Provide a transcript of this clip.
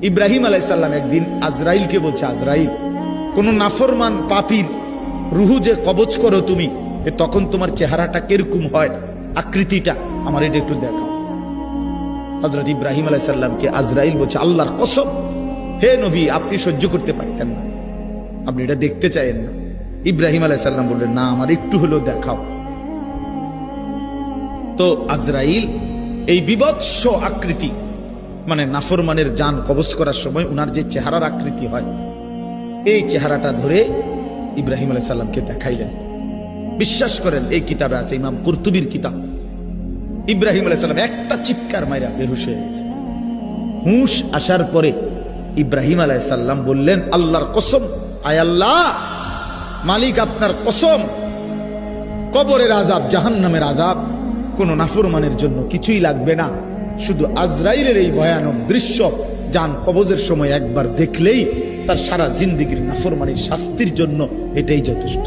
ইব্রাহিম আলাইহিস সালাম একদিন আজরাইলকে বলছে, আজরাইল, কোন নাফরমান পাপীর রুহু যে কবজ করো তুমি, তখন তোমার চেহারাটা কিরকম হয়, আকৃতিটা আমার এটা একটু দেখাও। হযরত ইব্রাহিম আলাইহিস সালামকে আজরাইল বলছে, আল্লাহর কসম হে নবী, আপনি সহ্য করতে পারতেন না, আপনি এটা দেখতে চাইেন না। ইব্রাহিম আলাইহিস সালাম বললেন, না, আমার একটু হলেও দেখাও। তো আজরাইল এই বিভৎস আকৃতি, মানে নাফরমানের জান কবজ করার সময় উনার যে চেহারার আকৃতি হয়, এই চেহারাটা ধরে ইব্রাহিম আলাইহিস সালামকে দেখাইলেন। বিশ্বাস করেন, এই কিতাবে আছে, ইমাম কুরতুবীর কিতাব, ইব্রাহিম আলাইহিস সালাম একটা চিৎকার মাইরা বেহুশ হয়ে গেছে। হুঁশ আসার পরে ইব্রাহিম আলাইহিস সালাম বললেন, আল্লাহর কসম, আয় আল্লাহ, মালিক আপনার কসম, কবরের আযাব, জাহান্নামের আযাব কোন নাফরমানের জন্য কিছুই লাগবে না, শুধু আজরাইলের এই ভয়ানক দৃশ্য জান কবজের সময় একবার দেখলেই তার সারা জিন্দেগীর নাফরমানির শাস্তির জন্য এটাই যথেষ্ট।